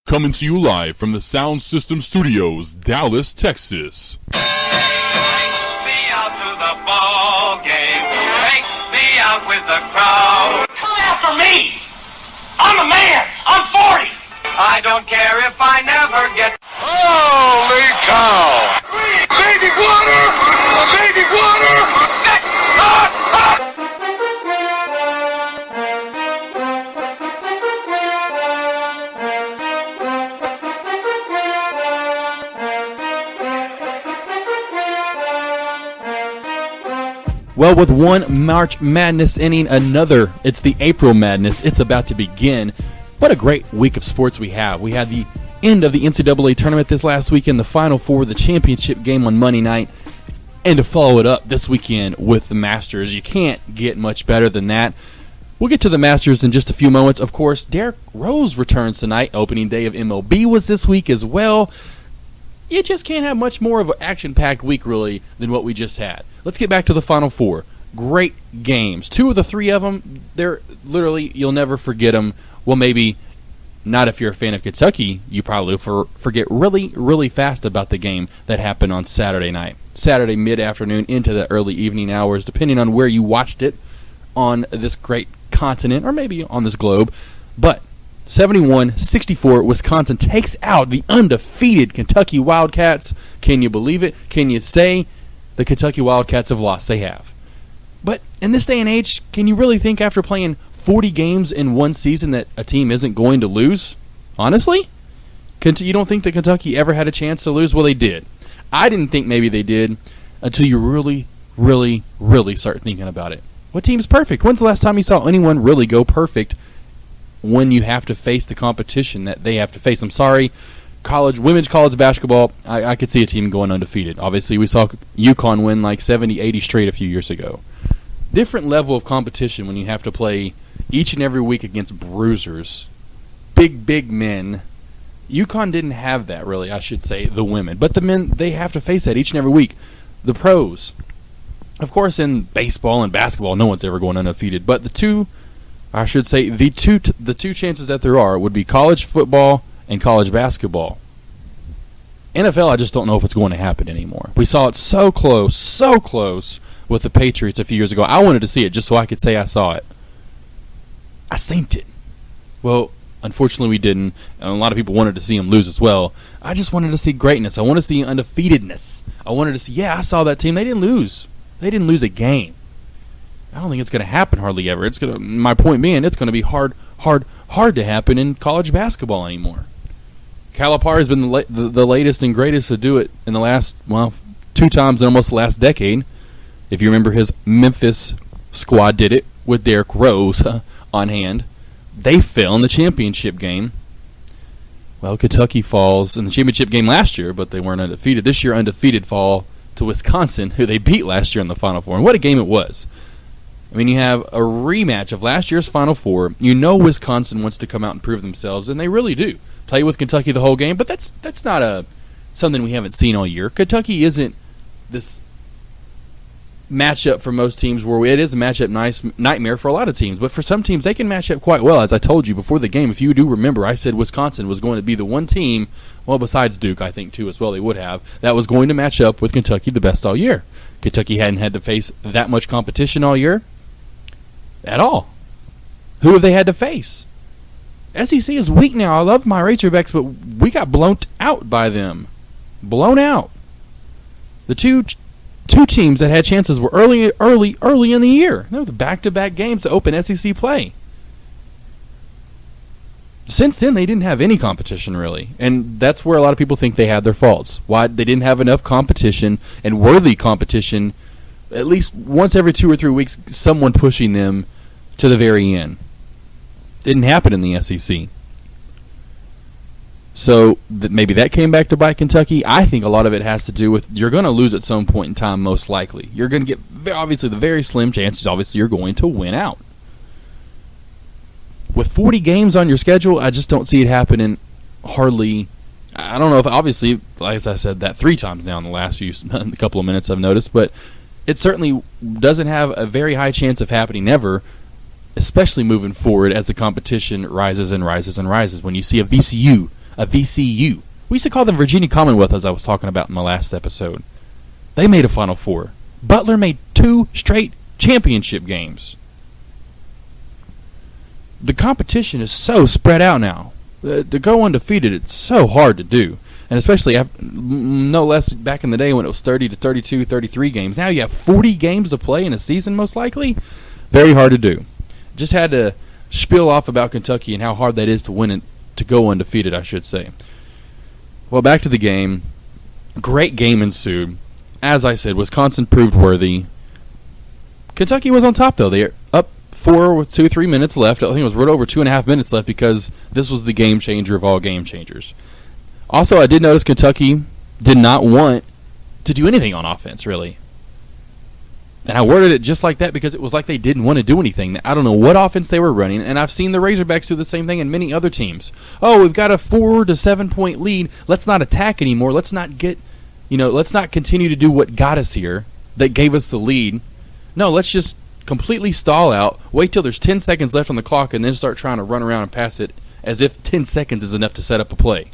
Coming to you live from the Sound System Studios, Dallas, Texas. Take me out to the ball game. Take me out with the crowd. Come after me. I'm a man. I'm 40. I don't care if I never get... Holy cow! Baby water! Baby water! Well, with one March Madness inning, another. It's the April Madness. It's about to begin. What a great week of sports we have. We had the end of the NCAA tournament this last weekend, the Final Four, the championship game on Monday night, and to follow it up this weekend with the Masters. You can't get much better than that. We'll get to the Masters in just a few moments. Of course, Derrick Rose returns tonight. Opening day of MLB was this week as well. You just can't have much more of an action-packed week, really, than what we just had. Let's get back to the Final Four. Great games. Two of the three of them, they're literally, you'll never forget them. Well, maybe not if you're a fan of Kentucky. You probably forget really, really fast about the game that happened on Saturday night. Saturday mid-afternoon into the early evening hours, depending on where you watched it on this great continent or maybe on this globe. But 71-64, Wisconsin takes out the undefeated Kentucky Wildcats. Can you believe it? Can you say the Kentucky Wildcats have lost? They have. But in this day and age, can you really think after playing 40 games in one season that a team isn't going to lose? Honestly? You don't think that Kentucky ever had a chance to lose? Well, they did. I didn't think maybe they did until you really, really, really start thinking about it. What team's perfect? When's the last time you saw anyone really go perfect when you have to face the competition that they have to face? I'm sorry, women's college basketball, I could see a team going undefeated. Obviously, we saw UConn win like 70, 80 straight a few years ago. Different level of competition when you have to play each and every week against bruisers, big men. UConn didn't have that, really, I should say, the women. But the men, they have to face that each and every week. The pros. Of course, in baseball and basketball, no one's ever going undefeated. But the two chances that there are would be college football and college basketball. NFL, I just don't know if it's going to happen anymore. We saw it so close with the Patriots a few years ago. I wanted to see it just so I could say I saw it. I seen it. Well, unfortunately we didn't, and a lot of people wanted to see them lose as well. I just wanted to see greatness. I want to see undefeatedness. I wanted to see, I saw that team. They didn't lose. They didn't lose a game. I don't think it's going to happen hardly ever. My point being, it's going to be hard to happen in college basketball anymore. Calipari has been the latest and greatest to do it in the last, 2 times in almost the last decade. If you remember, his Memphis squad did it with Derrick Rose on hand. They fell in the championship game. Well, Kentucky falls in the championship game last year, but they weren't undefeated. This year, undefeated fall to Wisconsin, who they beat last year in the Final Four. And what a game it was. I mean, you have a rematch of last year's Final Four. You know Wisconsin wants to come out and prove themselves, and they really do. Play with Kentucky the whole game, but that's not something we haven't seen all year. Kentucky isn't this matchup for most teams where it is a matchup nightmare for a lot of teams. But for some teams, they can match up quite well. As I told you before the game, if you do remember, I said Wisconsin was going to be the one team, well, besides Duke, I think, too, as well, they would have, that was going to match up with Kentucky the best all year. Kentucky hadn't had to face that much competition all year at all. Who have they had to face? SEC is weak now. I love my Razorbacks, but we got blown out by them. Blown out. The two teams that had chances were early in the year. They were the back-to-back games to open SEC play. Since then, they didn't have any competition, really. And that's where a lot of people think they had their faults. Why they didn't have enough competition and worthy competition, at least once every 2 or 3 weeks, someone pushing them to the very end. Didn't happen in the SEC. So maybe that came back to bite Kentucky. I think a lot of it has to do with you're going to lose at some point in time, most likely. You're going to get, obviously, the very slim chances, obviously, you're going to win out. With 40 games on your schedule, I just don't see it happening hardly. I don't know if, obviously, like as I said, that 3 times now in the last couple of minutes I've noticed, but it certainly doesn't have a very high chance of happening ever, especially moving forward as the competition rises and rises and rises. When you see a VCU, a VCU. We used to call them Virginia Commonwealth, as I was talking about in my last episode. They made a Final Four. Butler made 2 straight championship games. The competition is so spread out now. To go undefeated, it's so hard to do. And especially no less back in the day when it was 30 to 32, 33 games. Now you have 40 games to play in a season, most likely. Very hard to do. Just had to spiel off about Kentucky and how hard that is to win and to go undefeated, I should say. Well, back to the game. Great game ensued. As I said, Wisconsin proved worthy. Kentucky was on top, though. They're up 4 with 2-3 minutes left. I think it was right over 2.5 minutes left because this was the game changer of all game changers. Also, I did notice Kentucky did not want to do anything on offense, really. And I worded it just like that because it was like they didn't want to do anything. I don't know what offense they were running, and I've seen the Razorbacks do the same thing in many other teams. Oh, we've got a 4 to 7 point lead. Let's not attack anymore. Let's not continue to do what got us here that gave us the lead. No, let's just completely stall out, wait till there's 10 seconds left on the clock, and then start trying to run around and pass it as if 10 seconds is enough to set up a play.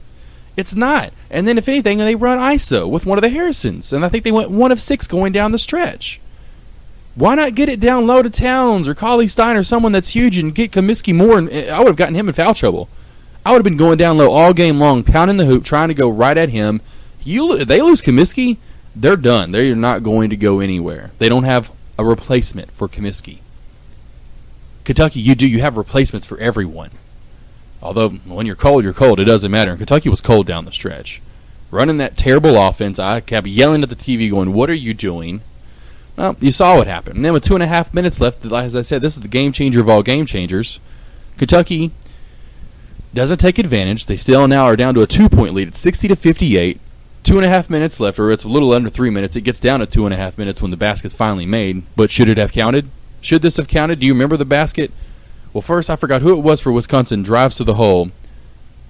It's not. And then, if anything, they run ISO with one of the Harrisons, and I think they went 1 of 6 going down the stretch. Why not get it down low to Towns or Cauley Stein or someone that's huge and get Comiskey more? And I would have gotten him in foul trouble. I would have been going down low all game long, pounding the hoop, trying to go right at him. If they lose Comiskey, they're done. They're not going to go anywhere. They don't have a replacement for Comiskey. Kentucky, you have replacements for everyone. Although, when you're cold, you're cold. It doesn't matter. And Kentucky was cold down the stretch. Running that terrible offense, I kept yelling at the TV going, what are you doing? Well, you saw what happened. And then with 2.5 minutes left, as I said, this is the game changer of all game changers. Kentucky doesn't take advantage. They still now are down to a 2-point lead. It's 60 to 58. 2.5 minutes left, or it's a little under 3 minutes. It gets down to 2.5 minutes when the basket's finally made. But should it have counted? Should this have counted? Do you remember the basket? Well, first, I forgot who it was for Wisconsin. Drives to the hole.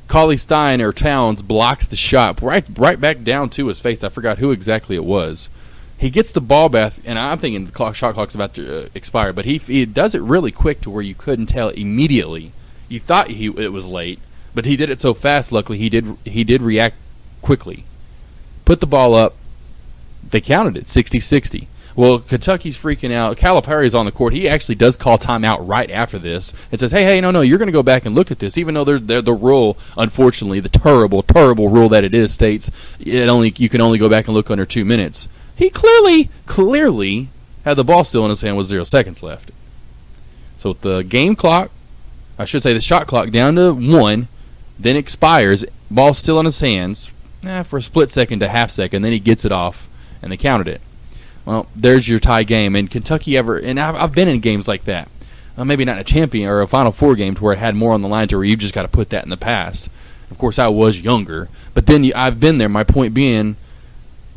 Cauley Stein or Towns blocks the shot right back down to his face. I forgot who exactly it was. He gets the ball back, and I'm thinking the shot clock's about to expire, but he does it really quick to where you couldn't tell immediately. You thought it was late, but he did it so fast. Luckily, he did react quickly. Put the ball up. They counted it 60-60. Well, Kentucky's freaking out. Calipari's on the court. He actually does call timeout right after this and says, hey, no, you're going to go back and look at this, even though the rule, unfortunately, the terrible rule that it is states you can only go back and look under 2 minutes. He clearly had the ball still in his hand with 0 seconds left. So with the game clock, I should say the shot clock down to 1, then expires, ball still in his hands for a split second to half second, then he gets it off, and they counted it. Well, there's your tie game. And Kentucky and I've been in games like that. Maybe not a champion or a Final Four game to where it had more on the line to where you've just got to put that in the past. Of course, I was younger. But then I've been there, my point being,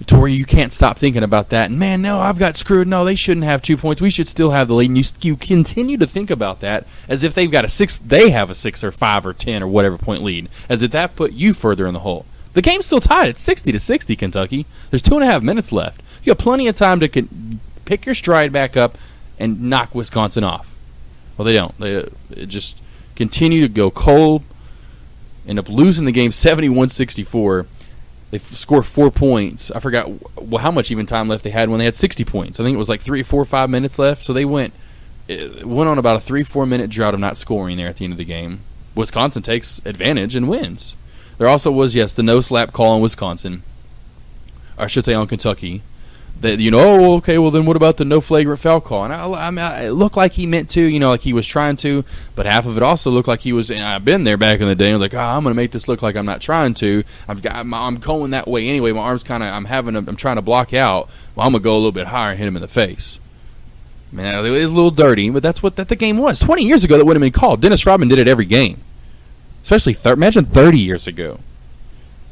to where you can't stop thinking about that. And, man, no, I've got screwed. No, they shouldn't have 2 points. We should still have the lead. And you continue to think about that as if they've got they have a 6 or 5 or 10 or whatever point lead, as if that put you further in the hole. The game's still tied. It's 60-60, Kentucky. There's 2.5 minutes left. You have plenty of time to pick your stride back up and knock Wisconsin off. Well, they don't. They just continue to go cold, end up losing the game 71-64. They score 4 points. I forgot how much even time left they had when they had 60 points. I think it was like 3, 4, 5 minutes left. So they went on about a 3-4 minute drought of not scoring there at the end of the game. Wisconsin takes advantage and wins. There also was, the no-slap call on Wisconsin. Or I should say on Kentucky. That, okay, well then what about the no flagrant foul call? And it looked like he meant to, like he was trying to, but half of it also looked like he was, and I've been there back in the day, I was like, I'm going to make this look like I'm not trying to. I'm going that way anyway, my arm's kind of, I'm trying to block out, well, I'm going to go a little bit higher and hit him in the face. Man, it was a little dirty, but that's what the game was. 20 years ago that would have been called. Dennis Rodman did it every game. Especially, imagine 30 years ago.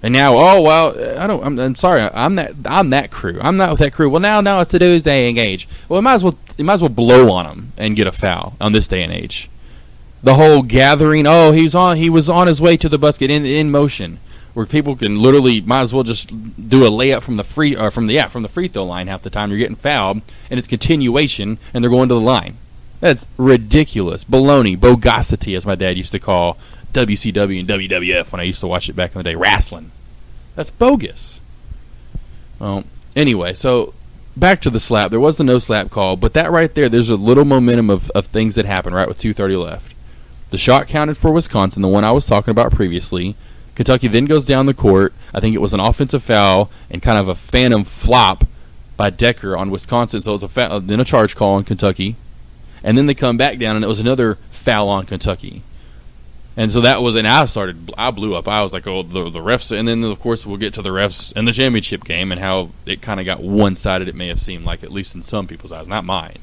And now, I'm sorry, I'm that crew. I'm not with that crew. Well, now it's today's day and age. Well, you might as well blow on them and get a foul on this day and age. The whole gathering, he was on his way to the basket in motion, where people can literally might as well just do a layup from the free throw line half the time. You're getting fouled, and it's continuation, and they're going to the line. That's ridiculous. Baloney, bogosity, as my dad used to call WCW and WWF when I used to watch it back in the day. Wrestling. That's bogus. Well, anyway, so back to the slap. There was the no slap call, but that right there, there's a little momentum of things that happened right with 2:30 left. The shot counted for Wisconsin, the one I was talking about previously. Kentucky then goes down the court. I think it was an offensive foul and kind of a phantom flop by Decker on Wisconsin, so it was then a charge call on Kentucky. And then they come back down, and it was another foul on Kentucky. And so that was, and I blew up. I was like, oh, the refs. And then, of course, we'll get to the refs in the championship game and how it kind of got one-sided, it may have seemed like, at least in some people's eyes, not mine.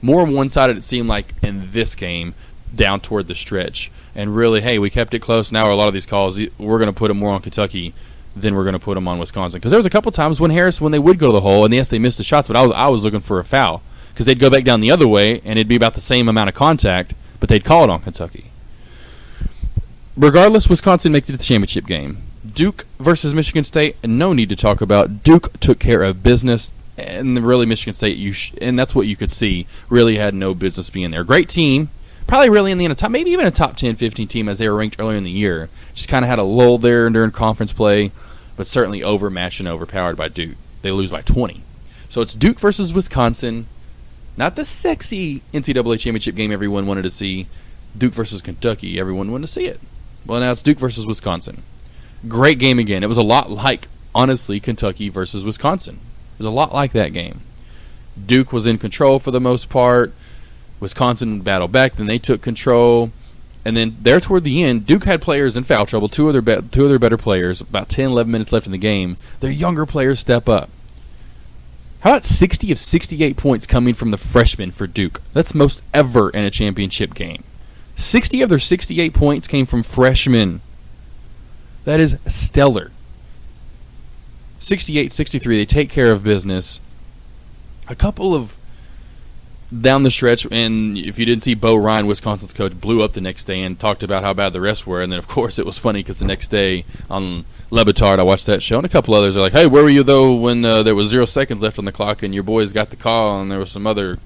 More one-sided it seemed like in this game down toward the stretch. And really, hey, we kept it close. Now a lot of these calls, we're going to put them more on Kentucky than we're going to put them on Wisconsin. Because there was a couple times when they would go to the hole, and yes, they missed the shots, but I was looking for a foul. Because they'd go back down the other way, and it'd be about the same amount of contact, but they'd call it on Kentucky. Regardless, Wisconsin makes it to the championship game. Duke versus Michigan State, no need to talk about. Duke took care of business, and really Michigan State, and that's what you could see, really had no business being there. Great team, probably really in the top, maybe even a top 10, 15 team as they were ranked earlier in the year. Just kind of had a lull there during conference play, but certainly overmatched and overpowered by Duke. They lose by 20. So it's Duke versus Wisconsin. Not the sexy NCAA championship game everyone wanted to see. Duke versus Kentucky, everyone wanted to see it. Well, now it's Duke versus Wisconsin. Great game again. It was a lot like, honestly, Kentucky versus Wisconsin. It was a lot like that game. Duke was in control for the most part. Wisconsin battled back. Then they took control. And then there toward the end, Duke had players in foul trouble. Two of their better players, about 10, 11 minutes left in the game. Their younger players step up. How about 60 of 68 points coming from the freshmen for Duke? That's most ever in a championship game. 60 of their 68 points came from freshmen. That is stellar. 68-63, they take care of business. A couple of down the stretch, and if you didn't see, Bo Ryan, Wisconsin's coach, blew up the next day and talked about how bad the refs were. And then, of course, it was funny because the next day on Le Batard, I watched that show, and a couple others are like, hey, where were you, though, when there was 0 seconds left on the clock and your boys got the call and there was some other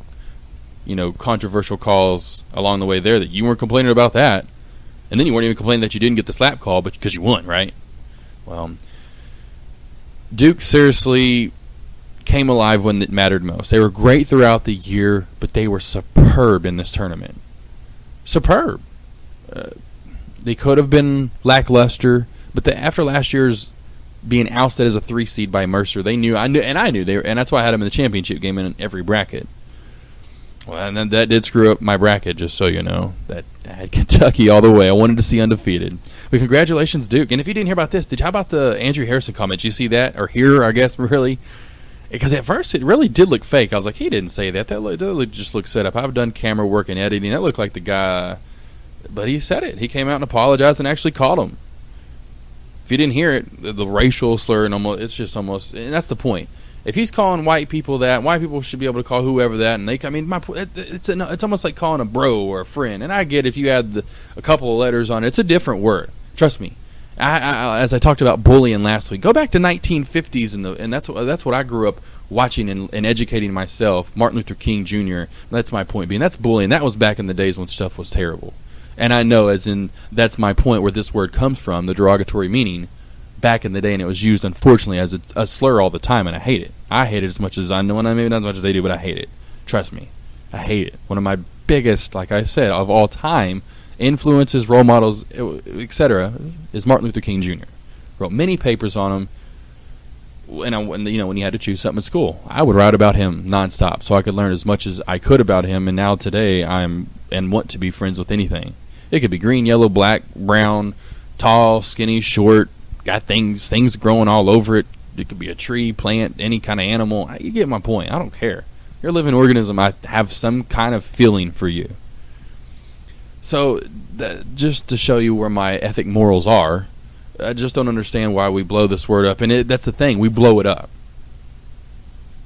controversial calls along the way there that you weren't complaining about that. And then you weren't even complaining that you didn't get the slap call but because you won, right? Well, Duke seriously came alive when it mattered most. They were great throughout the year, but they were superb in this tournament. Superb. They could have been lackluster, but after last year's being ousted as a 3 seed by Mercer, I knew they were, and that's why I had them in the championship game in every bracket. Well, and then that did screw up my bracket, just so you know. That I had Kentucky all the way. I wanted to see undefeated. But congratulations, Duke. And if you didn't hear about this, how about the Andrew Harrison comment? Did you see that? Or hear, I guess, really? Because at first it really did look fake. I was like, he didn't say that. That just looked set up. I've done camera work and editing. That looked like the guy. But he said it. He came out and apologized and actually called him. If you didn't hear it, the racial slur, and it's just almost, and that's the point. If he's calling white people that, white people should be able to call whoever that, and it's almost like calling a bro or a friend. And I get if you add a couple of letters on it, it's a different word. Trust me. As I talked about bullying last week, go back to 1950s, and that's what I grew up watching and educating myself. Martin Luther King Jr. That's my point being. That's bullying. That was back in the days when stuff was terrible. And I know, that's my point where this word comes from, the derogatory meaning. Back in the day, and it was used, unfortunately, as a slur all the time, and I hate it. I hate it as much as I know, and maybe not as much as they do, but I hate it. Trust me. I hate it. One of my biggest, like I said, of all time, influences, role models, etc., is Martin Luther King Jr. Wrote many papers on him, and when you had to choose something in school, I would write about him nonstop, so I could learn as much as I could about him, and now today and want to be friends with anything. It could be green, yellow, black, brown, tall, skinny, short, got things growing all over it. It could be a tree, plant, any kind of animal. You get my point. I don't care. You're a living organism. I have some kind of feeling for you. So, just to show you where my ethic morals are, I just don't understand why we blow this word up. And that's the thing. We blow it up.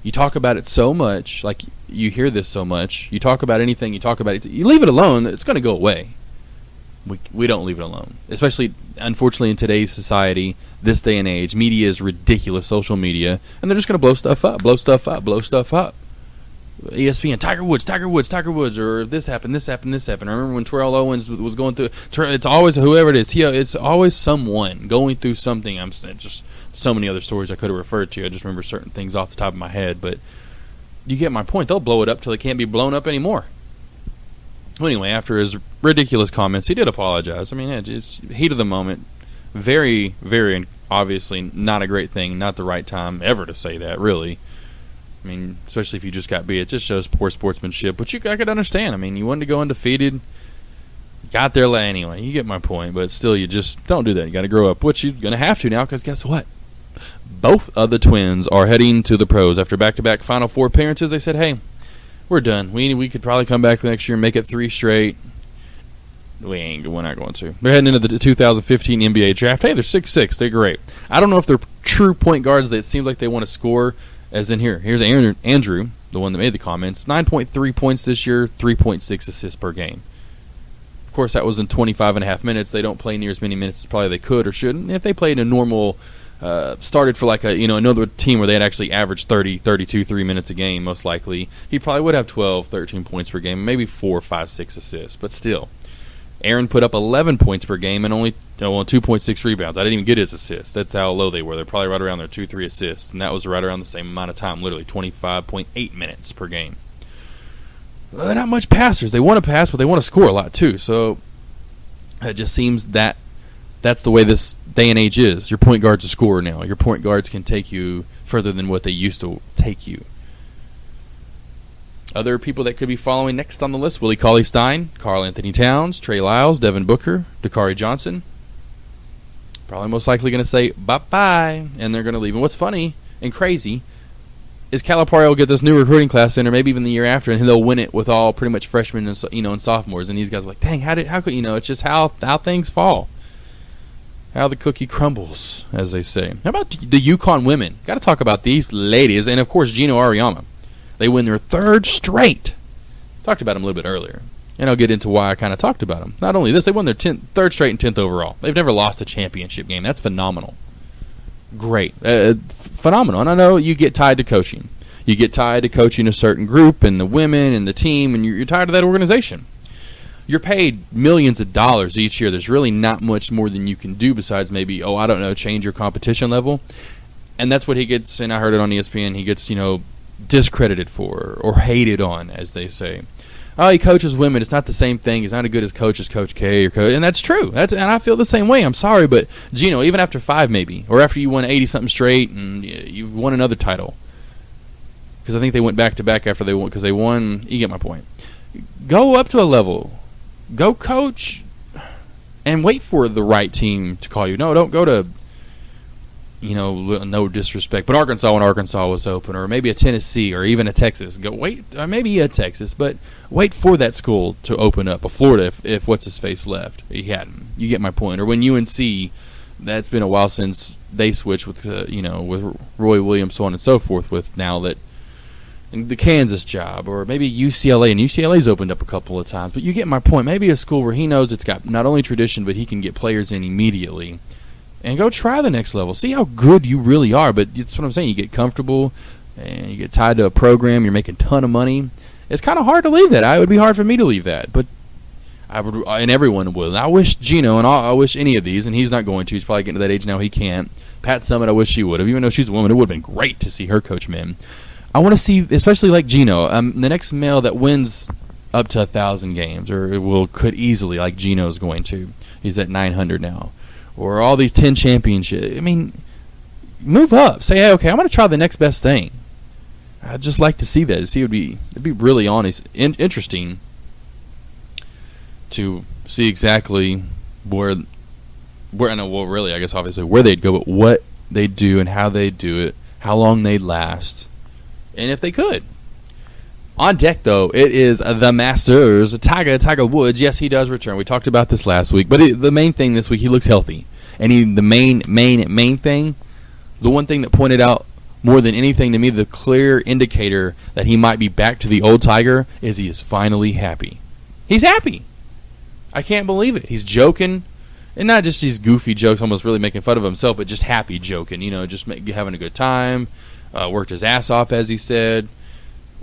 You talk about it so much, like you hear this so much. You talk about anything, you talk about it. You leave it alone, it's going to go away. We don't leave it alone. Especially, unfortunately, in today's society, this day and age, media is ridiculous, social media, and they're just going to blow stuff up. ESPN, Tiger Woods, or this happened. I remember when Terrell Owens was going through. It's always whoever it is. It's always someone going through something. I'm just so many other stories I could have referred to. I just remember certain things off the top of my head, but you get my point. They'll blow it up till they can't be blown up anymore. Well, anyway, after his ridiculous comments, he did apologize. I mean, it's heat of the moment. Very, very obviously not a great thing. Not the right time ever to say that, really. I mean, especially if you just got beat. It just shows poor sportsmanship. But I could understand. I mean, you wanted to go undefeated. Got there anyway. You get my point. But still, you just don't do that. You got to grow up, which you're going to have to now, because guess what? Both of the twins are heading to the pros. After back-to-back Final Four appearances, they said, hey, we're done. We could probably come back next year and make it 3 straight. We're not going to. They're heading into the 2015 NBA draft. Hey, they're 6'6". They're great. I don't know if they're true point guards that it seems like they want to score, as in here. Here's Andrew, the one that made the comments. 9.3 points this year, 3.6 assists per game. Of course, that was in 25.5 minutes. They don't play near as many minutes as probably they could or should. And if they played a normal, started for like another team where they had actually averaged 30, 32, 3 minutes a game, most likely, he probably would have 12, 13 points per game, maybe 4, 5, 6 assists. But still. Aaron put up 11 points per game and only 2.6 rebounds. I didn't even get his assists. That's how low they were. They're probably right around their 2-3 assists, and that was right around the same amount of time, literally 25.8 minutes per game. Well, they're not much passers. They want to pass, but they want to score a lot too. So it just seems that that's the way this day and age is. Your point guard's a scorer now. Your point guards can take you further than what they used to take you. Other people that could be following next on the list: Willie Cauley-Stein, Karl Anthony Towns, Trey Lyles, Devin Booker, Dakari Johnson. Probably most likely going to say bye-bye, and they're going to leave. And what's funny and crazy is Calipari will get this new recruiting class in, or maybe even the year after, and they'll win it with all pretty much freshmen and and sophomores. And these guys are like, dang, how could it's just how things fall, how the cookie crumbles, as they say. How about the UConn women? Got to talk about these ladies, and of course Gino Auriemma. They win their 3rd straight. Talked about them a little bit earlier. And I'll get into why I kind of talked about them. Not only this, they won their 3rd straight and 10th overall. They've never lost a championship game. That's phenomenal. Great. Phenomenal. And I know you get tied to coaching. You get tied to coaching a certain group and the women and the team, and you're tired of that organization. You're paid millions of dollars each year. There's really not much more than you can do besides maybe, change your competition level. And that's what he gets, and I heard it on ESPN, he gets, discredited for or hated on, as they say. Oh, he coaches women. It's not the same thing. He's not as good as Coach K or Coach, and that's true. And I feel the same way. I'm sorry, but Gino, even after 5 maybe, or after you won 80-something straight and you've won another title, because I think they went back-to-back after they won, because they won. You get my point. Go up to a level. Go coach and wait for the right team to call you. No, don't go to, no disrespect, but Arkansas when Arkansas was open, or maybe a Tennessee, or even a Texas. Go wait, or maybe a Texas, but wait for that school to open up. A Florida, if what's his face left, he hadn't. You get my point. Or when UNC, that's been a while since they switched with with Roy Williams, so on and so forth. With now that in the Kansas job, or maybe UCLA, and UCLA's opened up a couple of times. But you get my point. Maybe a school where he knows it's got not only tradition, but he can get players in immediately. And go try the next level. See how good you really are. But that's what I'm saying. You get comfortable, and you get tied to a program. You're making a ton of money. It's kind of hard to leave that. It would be hard for me to leave that. But I would, and everyone would. And I wish Gino, and I wish any of these, and he's not going to. He's probably getting to that age now he can't. Pat Summitt, I wish she would have. Even though she's a woman, it would have been great to see her coach men. I want to see, especially like Gino, the next male that wins up to 1,000 games, or could easily, like Gino's going to. He's at 900 now. Or all these 10 championships. I mean, move up. Say, hey, okay, I'm going to try the next best thing. I'd just like to see that. It'd be really honest, interesting to see exactly where really, I guess obviously where they'd go, but what they'd do and how they'd do it, how long they'd last, and if they could. On deck, though, it is the Masters. Tiger Woods. Yes, he does return. We talked about this last week. But the main thing this week, he looks healthy. And the main thing, the one thing that pointed out more than anything to me, the clear indicator that he might be back to the old Tiger, is he is finally happy. He's happy. I can't believe it. He's joking. And not just these goofy jokes, almost really making fun of himself, but just happy joking. Just having a good time. Worked his ass off, as he said.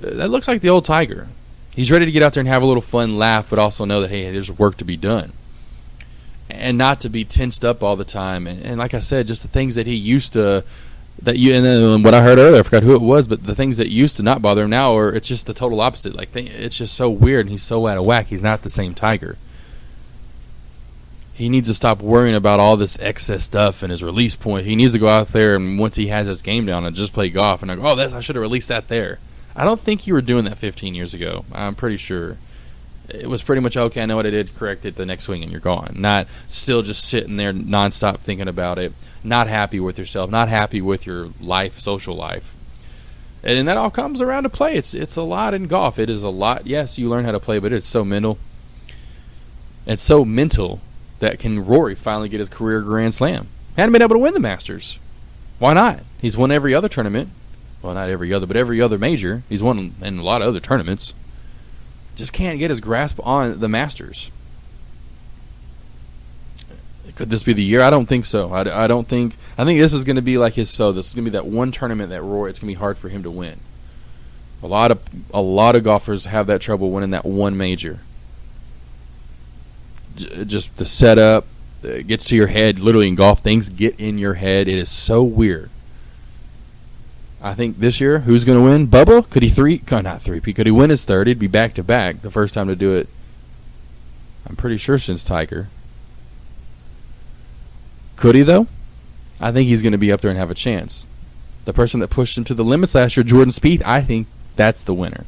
that looks like the old Tiger. He's ready to get out there and have a little fun, laugh, but also know that, hey, there's work to be done. And not to be tensed up all the time. And like I said, just the things that he used to, and what I heard earlier, I forgot who it was, but the things that used to not bother him now, it's just the total opposite. Like, it's just so weird, and he's so out of whack. He's not the same Tiger. He needs to stop worrying about all this excess stuff and his release point. He needs to go out there, and once he has his game down, and just play golf. And I go, I should have released that there. I don't think you were doing that 15 years ago. I'm pretty sure. It was pretty much, okay, I know what I did, correct it, the next swing, and you're gone. Not still just sitting there nonstop thinking about it, not happy with yourself, not happy with your life, social life. And that all comes around to play. It's a lot in golf. It is a lot. Yes, you learn how to play, but it's so mental. It's so mental that can Rory finally get his career Grand Slam. Hadn't been able to win the Masters. Why not? He's won every other tournament. Well, not every other, but every other major. He's won in a lot of other tournaments. Just can't get his grasp on the Masters. Could this be the year? I don't think so. I think this is going to be like his foe. This is going to be that one tournament that Rory, it's going to be hard for him to win. A lot of golfers have that trouble winning that one major. Just the setup gets to your head. Literally in golf, things get in your head. It is so weird. I think this year, who's going to win? Bubba? Could he Could he win his third? He'd be back-to-back. The first time to do it, I'm pretty sure, since Tiger. Could he, though? I think he's going to be up there and have a chance. The person that pushed him to the limits last year, Jordan Spieth, I think that's the winner.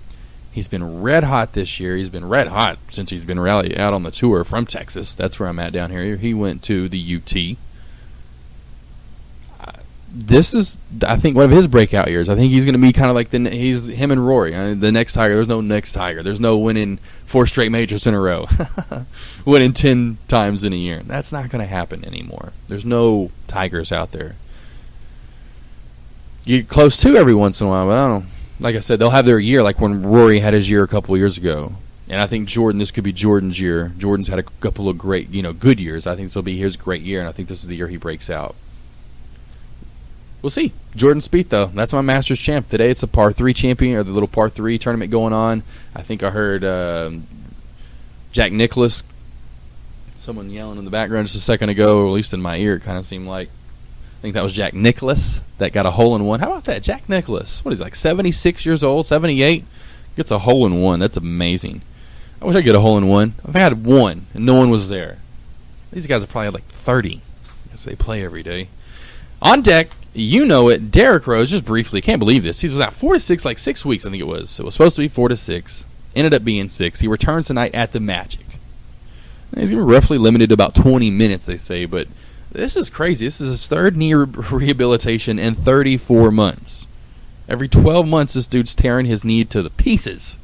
He's been red hot this year. He's been red hot since he's been out on the tour from Texas. That's where I'm at down here. He went to the UT. This is, I think, one of his breakout years. I think he's going to be kind of like him and Rory. The next Tiger. There's no next Tiger. There's no winning 4 straight majors in a row. Winning 10 times in a year. That's not going to happen anymore. There's no Tigers out there. You get close to every once in a while, but I don't know. Like I said, they'll have their year like when Rory had his year a couple of years ago. And I think this could be Jordan's year. Jordan's had a couple of great, good years. I think this will be his great year, and I think this is the year he breaks out. We'll see. Jordan Spieth, though. That's my Masters champ. Today it's a par 3 champion, or the little par 3 tournament going on. I think I heard Jack Nicklaus, someone yelling in the background just a second ago, or at least in my ear, it kind of seemed like. I think that was Jack Nicklaus that got a hole-in-one. How about that? Jack Nicklaus. What is he, like 76 years old, 78? Gets a hole-in-one. That's amazing. I wish I could get a hole-in-one. If I had one and no one was there. These guys are probably like 30. I guess they play every day. On deck, you know it, Derrick Rose, just briefly, can't believe this. He was out 4 to 6, like 6 weeks, I think it was. It was supposed to be 4 to 6. Ended up being 6. He returns tonight at the Magic. He's going to be roughly limited to about 20 minutes, they say, but this is crazy. This is his third knee rehabilitation in 34 months. Every 12 months, this dude's tearing his knee to the pieces.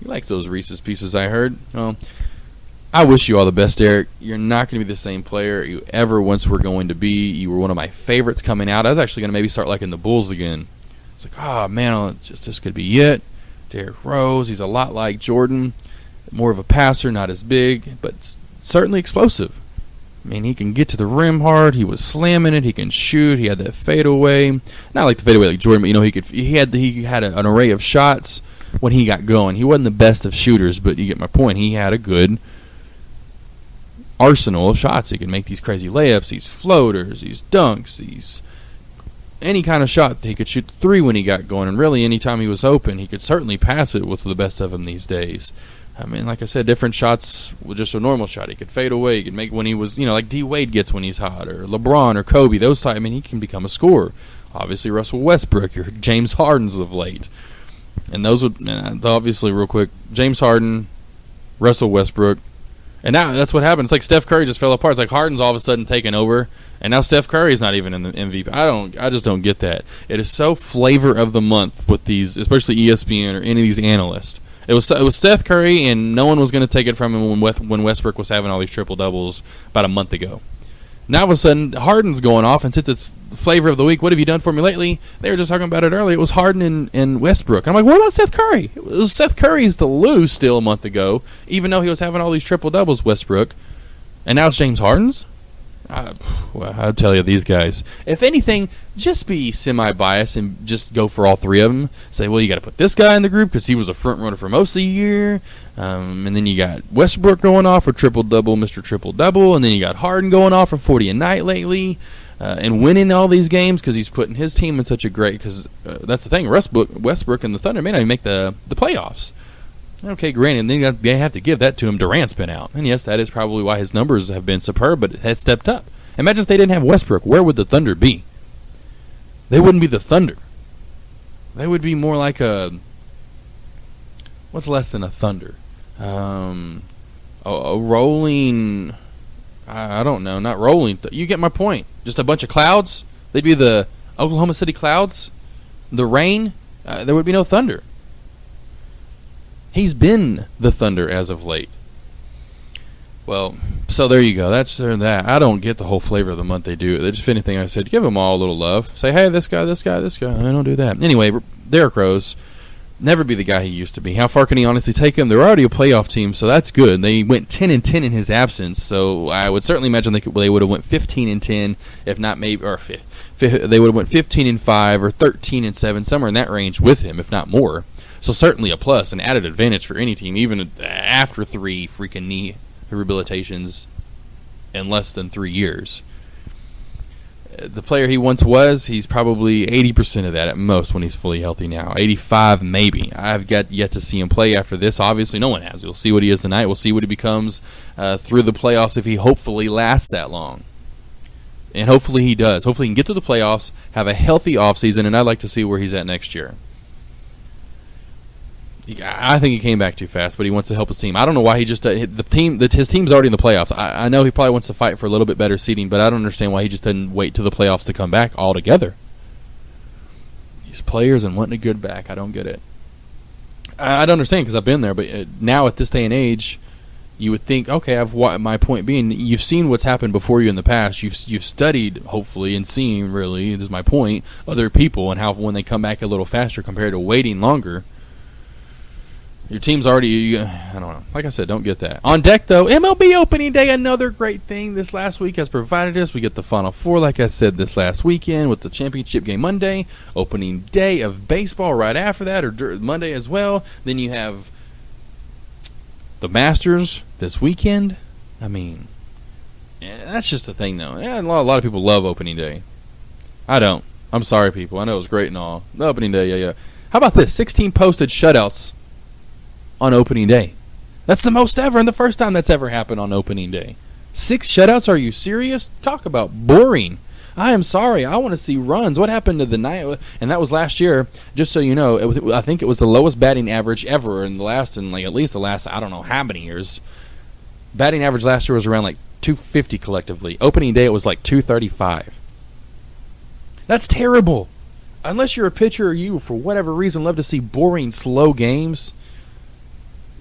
He likes those Reese's Pieces, I heard. Well, I wish you all the best, Derek. You're not going to be the same player you ever once were going to be. You were one of my favorites coming out. I was actually going to maybe start liking the Bulls again. It's like, oh, man, this could be it. Derrick Rose, he's a lot like Jordan. More of a passer, not as big, but certainly explosive. I mean, he can get to the rim hard. He was slamming it. He can shoot. He had that fadeaway. Not like the fadeaway like Jordan, but he had an array of shots when he got going. He wasn't the best of shooters, but you get my point. He had a good arsenal of shots. He could make these crazy layups, these floaters, these dunks, these any kind of shot. He could shoot 3 when he got going, and really any time he was open, he could certainly pass it with the best of them these days. I mean, like I said, different shots with just a normal shot. He could fade away. He could make when he was, like D. Wade gets when he's hot, or LeBron or Kobe, those type. I mean, he can become a scorer. Obviously, Russell Westbrook or James Harden's of late. And those would, obviously, real quick, James Harden, Russell Westbrook. And now that's what happened. It's like Steph Curry just fell apart. It's like Harden's all of a sudden taken over, and now Steph Curry's not even in the MVP. I just don't get that. It is so flavor of the month with these, especially ESPN or any of these analysts. It was Steph Curry, and no one was going to take it from him when Westbrook was having all these triple-doubles about a month ago. Now, all of a sudden, Harden's going off, and since it's the flavor of the week, what have you done for me lately? They were just talking about it earlier. It was Harden and Westbrook. I'm like, what about Seth Curry? It was Seth Curry's to lose still a month ago, even though he was having all these triple-doubles, Westbrook. And now it's James Harden's? I'll tell you, these guys, if anything, just be semi-biased and just go for all three of them. Say, well, you got to put this guy in the group because he was a front runner for most of the year. And then you got Westbrook going off for triple-double, Mr. Triple-Double. And then you got Harden going off for 40 a night lately and winning all these games because he's putting his team in such a great – because that's the thing, Westbrook and the Thunder may not even make the playoffs. Okay, granted, then they have to give that to him. Durant's been out. And, yes, that is probably why his numbers have been superb, but it has stepped up. Imagine if they didn't have Westbrook. Where would the Thunder be? They wouldn't be the Thunder. They would be more like a – what's less than a Thunder? A rolling – I don't know. Not rolling. You get my point. Just a bunch of clouds. They'd be the Oklahoma City Clouds. The rain. There would be no Thunder. He's been the Thunder as of late. Well, so there you go. That's that. I don't get the whole flavor of the month they do. Just, if anything, I said, give them all a little love. Say, hey, this guy, this guy, this guy. I don't do that. Anyway, Derrick Rose, never be the guy he used to be. How far can he honestly take him? They're already a playoff team, so that's good. They went 10-10 in his absence, so I would certainly imagine they would have went 15-10, if not maybe, or they would have went 15-5 or 13-7, somewhere in that range with him, if not more. So certainly a plus, an added advantage for any team, even after 3 freaking knee rehabilitations in less than 3 years. The player he once was, he's probably 80% of that at most when he's fully healthy now. 85 maybe. I've got yet to see him play after this. Obviously, no one has. We'll see what he is tonight. We'll see what he becomes through the playoffs if he hopefully lasts that long. And hopefully he does. Hopefully he can get to the playoffs, have a healthy offseason, and I'd like to see where he's at next year. I think he came back too fast, but he wants to help his team. I don't know why he just his team's already in the playoffs. I know he probably wants to fight for a little bit better seeding, but I don't understand why he just didn't wait till the playoffs to come back altogether. These players and wanting a good back, I don't get it. I don't understand because I've been there, but now at this day and age, you would think, okay, my point being, you've seen what's happened before you in the past. You've studied, hopefully, and seen, really, this is my point, other people and how when they come back a little faster compared to waiting longer. Your team's already, I don't know. Like I said, don't get that. On deck, though, MLB opening day, another great thing this last week has provided us. We get the Final Four, like I said, this last weekend with the championship game Monday. Opening day of baseball right after that, or Monday as well. Then you have the Masters this weekend. I mean, that's just the thing, though. Yeah, a lot of people love opening day. I don't. I'm sorry, people. I know it was great and all. The opening day, yeah. How about this? 16 posted shutouts on opening day. That's the most ever, and the first time that's ever happened on opening day. 6 shutouts? Are you serious? Talk about boring. I am sorry. I want to see runs. What happened to the night? And that was last year. Just so you know, I think it was the lowest batting average ever at least the last I don't know how many years. Batting average last year was around like 250 collectively. Opening day it was like 235. That's terrible. Unless you're a pitcher or you, for whatever reason, love to see boring, slow games.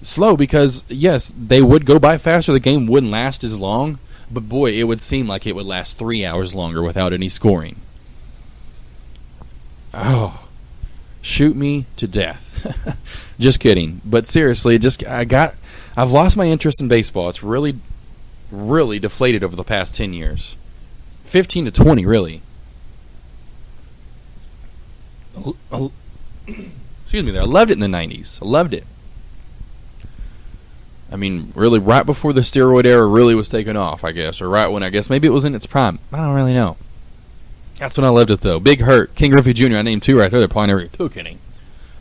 Slow because, yes, they would go by faster. The game wouldn't last as long. But, boy, it would seem like it would last 3 hours longer without any scoring. Oh, shoot me to death. Just kidding. But, seriously, I've lost my interest in baseball. It's really, really deflated over the past 10 years. 15 to 20, really. Excuse me there. I loved it in the 90s. I loved it. I mean, really, right before the steroid era really was taken off, I guess. Or right when, I guess, maybe it was in its prime. I don't really know. That's when I loved it, though. Big Hurt, King Griffey Jr., I named 2 right there. They probably never took any.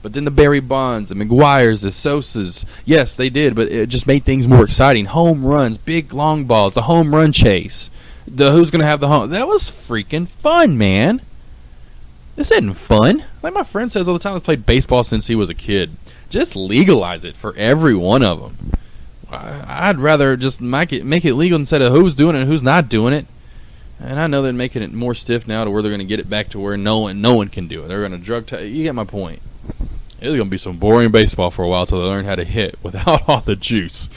But then the Barry Bonds, the McGuires, the Sosas. Yes, they did, but it just made things more exciting. Home runs, big long balls, the home run chase. The who's going to have the home. That was freaking fun, man. This isn't fun. Like my friend says all the time, he's played baseball since he was a kid. Just legalize it for every one of them. I'd rather just make it legal instead of who's doing it and who's not doing it. And I know they're making it more stiff now to where they're going to get it back to where no one can do it. They're going to drug test. You get my point. It's going to be some boring baseball for a while until they learn how to hit without all the juice.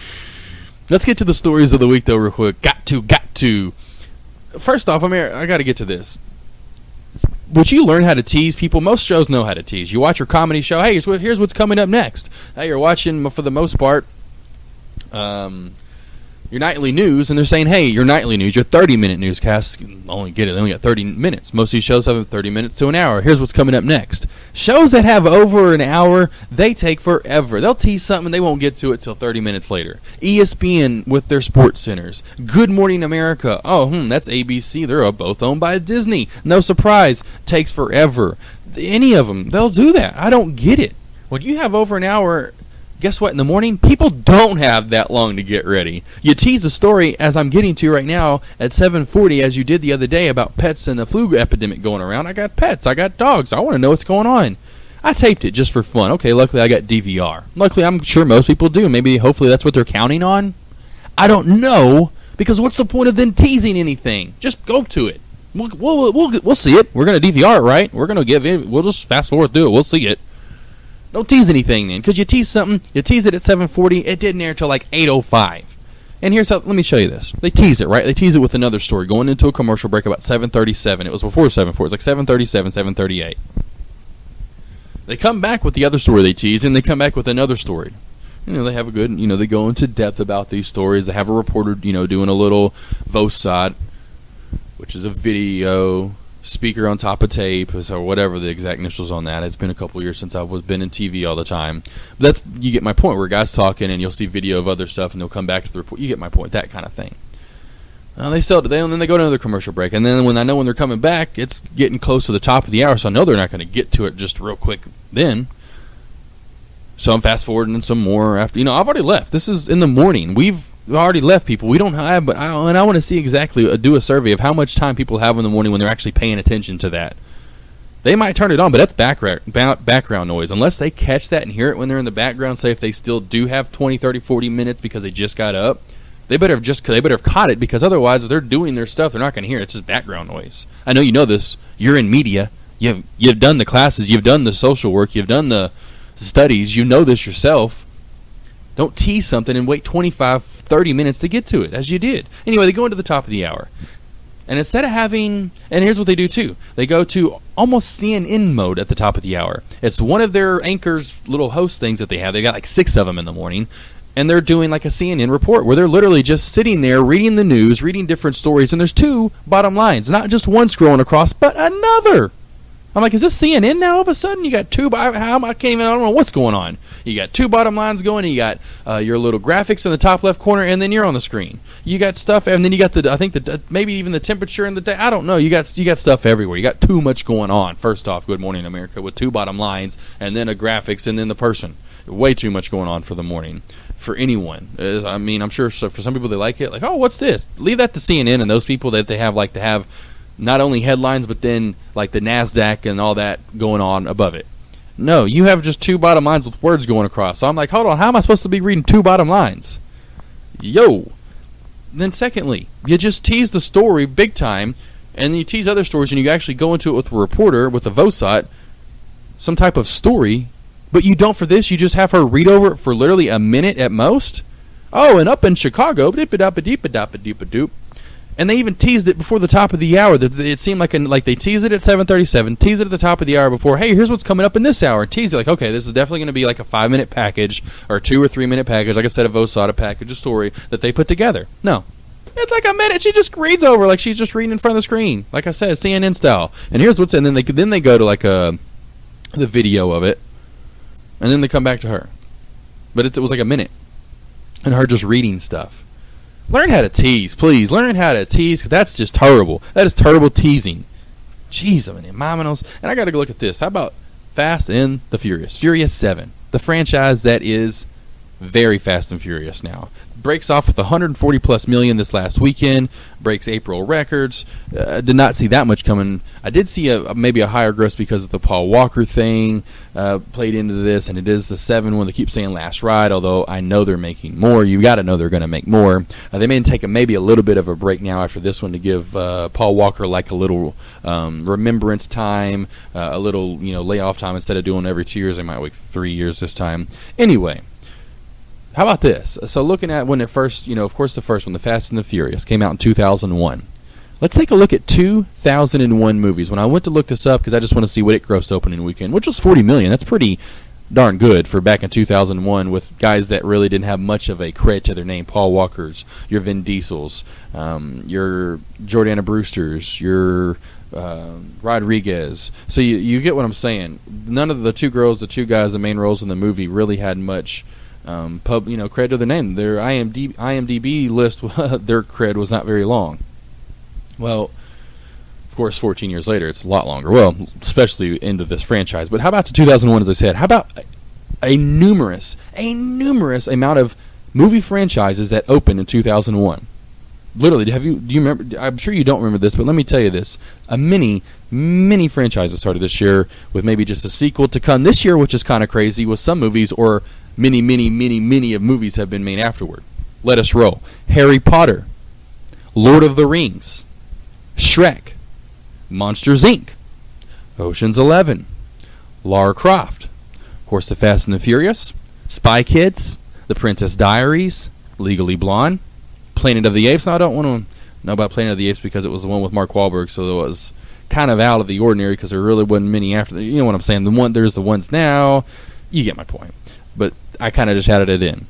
Let's get to the stories of the week, though, real quick. Got to. First off, I got to get to this. Would you learn how to tease people? Most shows know how to tease. You watch your comedy show. Hey, here's what's coming up next. Hey, you're watching, for the most part, your nightly news, and they're saying, hey, your nightly news, your 30-minute newscasts, they only got 30 minutes. Most of these shows have 30 minutes to an hour. Here's what's coming up next. Shows that have over an hour, they take forever. They'll tease something, they won't get to it till 30 minutes later. ESPN with their sports centers. Good Morning America. That's ABC. They're both owned by Disney. No surprise. Takes forever. Any of them, they'll do that. I don't get it. When you have over an hour, guess what? In the morning, people don't have that long to get ready. You tease a story, as I'm getting to right now, at 7:40, as you did the other day about pets and the flu epidemic going around. I got pets. I got dogs. I want to know what's going on. I taped it just for fun. Okay, luckily I got DVR. Luckily, I'm sure most people do. Maybe, hopefully, that's what they're counting on. I don't know, because what's the point of then teasing anything? Just go to it. We'll see it. We're going to DVR it, right? We're going to give it. We'll just fast forward through it. We'll see it. Don't tease anything then, because you tease something, you tease it at 7:40, it didn't air until like 8:05. And here's how, let me show you this. They tease it, right? They tease it with another story, going into a commercial break about 7:37. It was before 7:40. It was like 7:37, 7:38. They come back with the other story they tease, and they come back with another story. They have a good, they go into depth about these stories. They have a reporter, doing a little VOSOT, which is a video speaker on top of tape, or whatever the exact initials on that. It's been a couple years since I've been in TV all the time. But you get my point, where guys talking and you'll see video of other stuff and they'll come back to the report. You get my point, that kind of thing. They sell it today, and then they go to another commercial break. And then when they're coming back, it's getting close to the top of the hour, so I know they're not going to get to it just real quick then. So I'm fast forwarding some more after. I've already left. This is in the morning. We've already left, people. We don't have, but I want to see exactly, do a survey of how much time people have in the morning when they're actually paying attention to that. They might turn it on, but that's background noise. Unless they catch that and hear it when they're in the background, say if they still do have 20, 30, 40 minutes because they just got up, they better have caught it, because otherwise if they're doing their stuff, they're not going to hear it. It's just background noise. I know you know this. You're in media. You've done the classes. You've done the social work. You've done the studies. You know this yourself. Don't tease something and wait 25, 30 minutes to get to it, as you did. Anyway, they go into the top of the hour. And instead of having, and here's what they do too, they go to almost CNN mode at the top of the hour. It's one of their anchors' little host things that they have. They got like 6 of them in the morning. And they're doing like a CNN report where they're literally just sitting there reading the news, reading different stories. And there's 2 bottom lines, not just one scrolling across, but another. I'm like, is this CNN now all of a sudden? You got 2, I don't know what's going on. You got 2 bottom lines going, and you got your little graphics in the top left corner, and then you're on the screen. You got stuff, and then you got maybe even the temperature and the day. I don't know. You got stuff everywhere. You got too much going on. First off, Good Morning America with 2 bottom lines, and then a graphics, and then the person. Way too much going on for the morning. For anyone. I'm sure for some people they like it. Like, oh, what's this? Leave that to CNN and those people that they have like to have not only headlines, but then like the NASDAQ and all that going on above it. No, you have just 2 bottom lines with words going across. So I'm like, hold on, how am I supposed to be reading 2 bottom lines? Yo. Then secondly, you just tease the story big time, and then you tease other stories, and you actually go into it with a reporter, with a VOSOT, some type of story, but you don't for this. You just have her read over it for literally a minute at most. Oh, and up in Chicago, dip-a-dop-a-deep-a-dop-a-deep-a-doop. And they even teased it before the top of the hour. It seemed like they teased it at 7:37, teased it at the top of the hour before, hey, here's what's coming up in this hour. Teased it like, okay, this is definitely going to be like a 5-minute package or 2 or 3 minute package, like I said, a VOSOT package, a story that they put together. No. It's like a minute. She just reads over like she's just reading in front of the screen. Like I said, CNN style. And here's what's, and then they go to like the video of it, and then they come back to her. But it was like a minute. And her just reading stuff. Learn how to tease, please. Learn how to tease, because that's just terrible. That is terrible teasing. Jeez, I'm in Mominos. And I got to look at this. How about Fast and the Furious? Furious 7. The franchise that is very Fast and Furious now. Breaks off with 140+ million this last weekend. Breaks April records. Did not see that much coming. I did see maybe a higher gross because of the Paul Walker thing played into this, and it is the 7 one. They keep saying last ride, although I know they're making more. You got to know they're going to make more. They may take maybe a little bit of a break now after this one to give Paul Walker like a little remembrance time, a little layoff time. Instead of doing every 2 years, they might wait 3 years this time. Anyway. How about this? So looking at when it first, of course the first one, The Fast and the Furious, came out in 2001. Let's take a look at 2001 movies. When I went to look this up, because I just want to see what it grossed opening weekend, which was $40 million. That's pretty darn good for back in 2001 with guys that really didn't have much of a cred to their name. Paul Walkers, your Vin Diesels, your Jordana Brewsters, your Rodriguez. So you get what I'm saying. None of the two guys, the main roles in the movie, really had much cred to their name. Their IMDb list, their cred was not very long. Well, of course, 14 years later, it's a lot longer. Well, especially into this franchise. But how about the 2001, as I said? How about a numerous amount of movie franchises that opened in 2001? Literally, do you remember? I'm sure you don't remember this, but let me tell you this. Many franchises started this year with maybe just a sequel to come this year, which is kind of crazy with some movies, or many of movies have been made afterward. Let us roll. Harry Potter, Lord of the Rings, Shrek, Monsters, Inc., Ocean's 11, Lara Croft, of course, The Fast and the Furious, Spy Kids, The Princess Diaries, Legally Blonde, Planet of the Apes. Now, I don't want to know about Planet of the Apes because it was the one with Mark Wahlberg, so it was kind of out of the ordinary because there really wasn't many after. You know what I'm saying? There's the ones now. You get my point. But I kind of just added it in.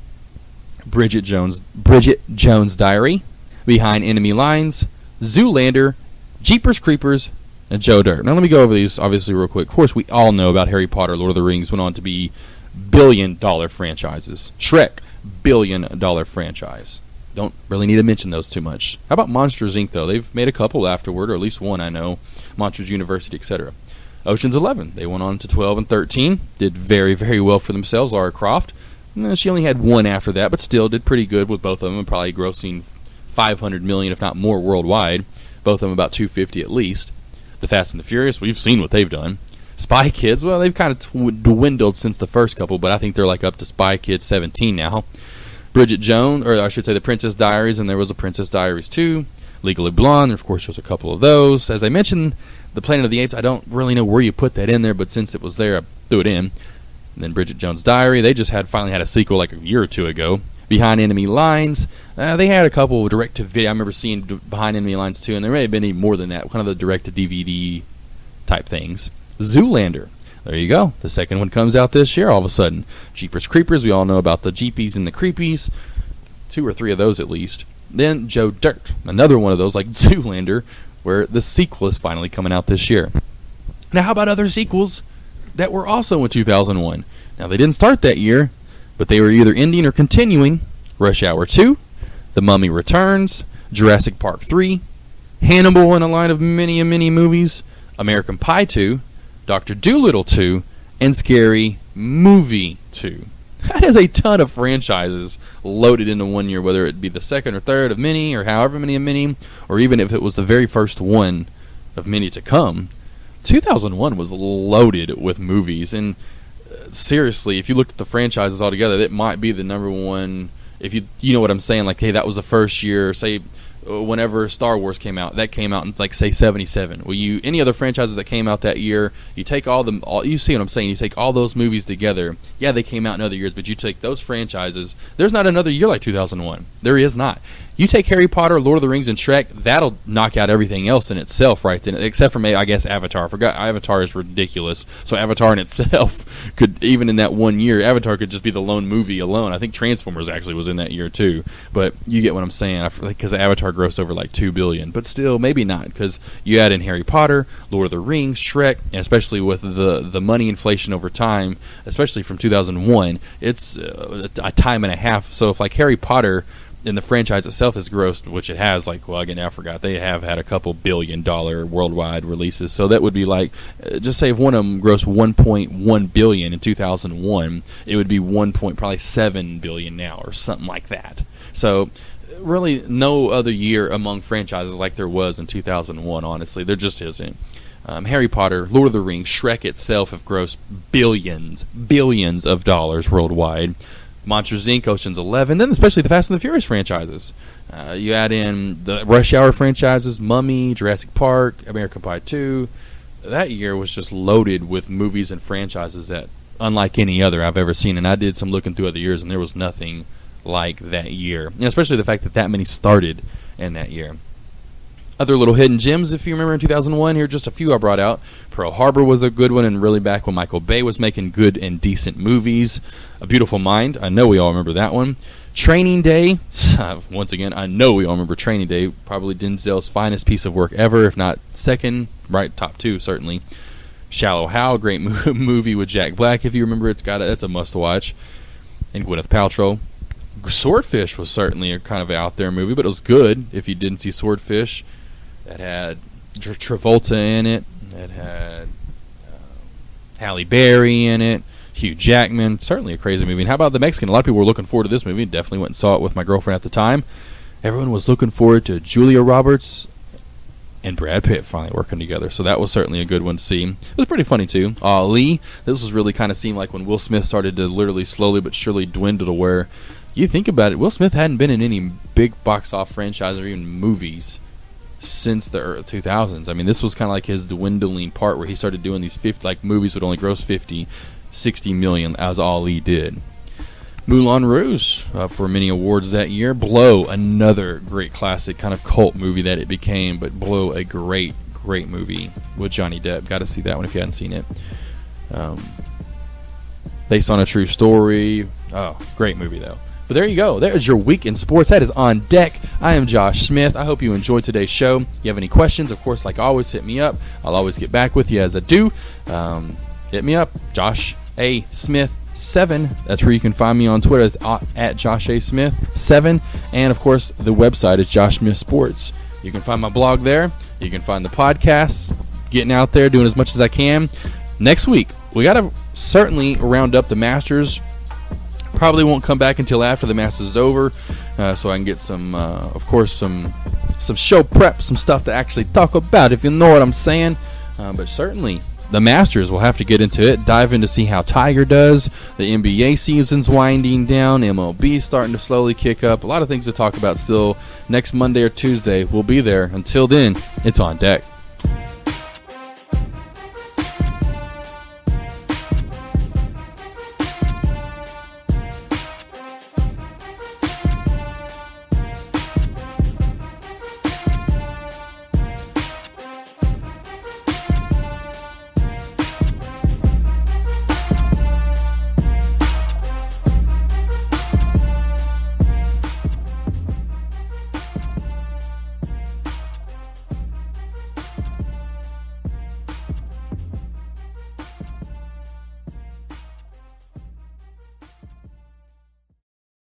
Bridget Jones' Diary, Behind Enemy Lines, Zoolander, Jeepers Creepers, and Joe Dirt. Now let me go over these obviously real quick. Of course, we all know about Harry Potter, Lord of the Rings went on to be billion-dollar franchises. Shrek, billion-dollar franchise. Don't really need to mention those too much. How about Monsters, Inc., though? They've made a couple afterward, or at least one I know. Monsters University, etc. Ocean's 11. They went on to 12 and 13. Did very, very well for themselves. Lara Croft. She only had one after that, but still did pretty good with both of them, probably grossing $500 million, if not more, worldwide. Both of them about 250 at least. The Fast and the Furious, we've seen what they've done. Spy Kids, well, they've kind of dwindled since the first couple, but I think they're like up to Spy Kids 17 now. Bridget Jones, or I should say The Princess Diaries, and there was a Princess Diaries 2. Legally Blonde, and of course there's a couple of those. As I mentioned, the Planet of the Apes, I don't really know where you put that in there, but since it was there, I threw it in. And then Bridget Jones' Diary, they just finally had a sequel like a year or two ago. Behind Enemy Lines, they had a couple of direct-to-video. I remember seeing Behind Enemy Lines 2, and there may have been even more than that, kind of the direct-to-DVD type things. Zoolander, there you go. The second one comes out this year all of a sudden. Jeepers Creepers, we all know about the Jeepies and the Creepies. 2 or 3 of those at least. Then Joe Dirt, another one of those like Zoolander, where the sequel is finally coming out this year. Now, how about other sequels that were also in 2001? Now, they didn't start that year, but they were either ending or continuing. Rush Hour 2, The Mummy Returns, Jurassic Park 3, Hannibal in a line of many movies, American Pie 2, Dr. Dolittle 2, and Scary Movie 2. That is a ton of franchises loaded into one year, whether it be the second or third of many, or however many of many, or even if it was the very first one of many to come. 2001 was loaded with movies, and seriously, if you looked at the franchises altogether, it might be the number one. If you know what I'm saying, like, hey, that was the first year, say, whenever Star Wars came out, that came out in, like, say, 77. Well, any other franchises that came out that year, you take you see what I'm saying, you take all those movies together. Yeah, they came out in other years, but you take those franchises, there's not another year like 2001. There is not. You take Harry Potter, Lord of the Rings, and Shrek, that'll knock out everything else in itself right then, except for maybe, I guess, Avatar. I forgot Avatar is ridiculous. So Avatar in itself could, even in that one year, Avatar could just be the lone movie alone. I think Transformers actually was in that year too. But you get what I'm saying, because Avatar grossed over like $2 billion. But still, maybe not, because you add in Harry Potter, Lord of the Rings, Shrek, and especially with the money inflation over time, especially from 2001, it's a time and a half. So if like Harry Potter and the franchise itself has grossed, which it has, like, well, again, I forgot, they have had a couple $1 billion worldwide releases. So that would be like, just say if one of them grossed $1.1 billion in 2001, it would be probably $7 billion now, or something like that. So really no other year among franchises like there was in 2001, honestly. There just isn't. Harry Potter, Lord of the Rings, Shrek itself have grossed billions of dollars worldwide. Monsters, Inc., Ocean's 11, then especially the Fast and the Furious franchises. You add in the Rush Hour franchises, Mummy, Jurassic Park, American Pie 2. That year was just loaded with movies and franchises that, unlike any other I've ever seen, and I did some looking through other years, and there was nothing like that year. And especially the fact that many started in that year. Other little hidden gems, if you remember in 2001, here are just a few I brought out. Pearl Harbor was a good one, and really back when Michael Bay was making good and decent movies. A Beautiful Mind, I know we all remember that one. Training Day, once again, I know we all remember Training Day. Probably Denzel's finest piece of work ever, if not second, right, top two, certainly. Shallow Hal, great movie with Jack Black, if you remember. It's a must-watch. And Gwyneth Paltrow. Swordfish was certainly a kind of out there movie, but it was good if you didn't see Swordfish. That had Travolta in it. That had Halle Berry in it. Hugh Jackman. Certainly a crazy movie. And how about The Mexican? A lot of people were looking forward to this movie. Definitely went and saw it with my girlfriend at the time. Everyone was looking forward to Julia Roberts and Brad Pitt finally working together. So that was certainly a good one to see. It was pretty funny, too. Ali. This was really kind of seemed like when Will Smith started to literally slowly but surely dwindle to where you think about it, Will Smith hadn't been in any big box office franchise or even movies since the early 2000s. I mean, this was kind of like his dwindling part where he started doing these 50, like movies would only gross 50, 60 million, as Ali did. Moulin Rouge for many awards that year. Blow, another great classic, kind of cult movie that it became, but Blow, a great movie with Johnny Depp. Got to see that one if you hadn't seen it. Based on a true story. Oh, great movie though. But there you go. There's your week in sports. That is on deck. I am Josh Smith. I hope you enjoyed today's show. If you have any questions, of course, like always, hit me up. I'll always get back with you as I do. Hit me up, Josh A. Smith 7. That's where you can find me on Twitter. It's at Josh A. Smith 7. And, of course, the website is Josh Smith Sports. You can find my blog there. You can find the podcast. Getting out there, doing as much as I can. Next week, we got to certainly round up the Masters. Probably won't come back until after the Masters is over, so I can get some, of course, some show prep, some stuff to actually talk about, if you know what I'm saying. But certainly, the Masters, we'll have to get into it, dive in to see how Tiger does. The NBA season's winding down, MLB starting to slowly kick up. A lot of things to talk about still. Next Monday or Tuesday, we'll be there. Until then, it's on deck.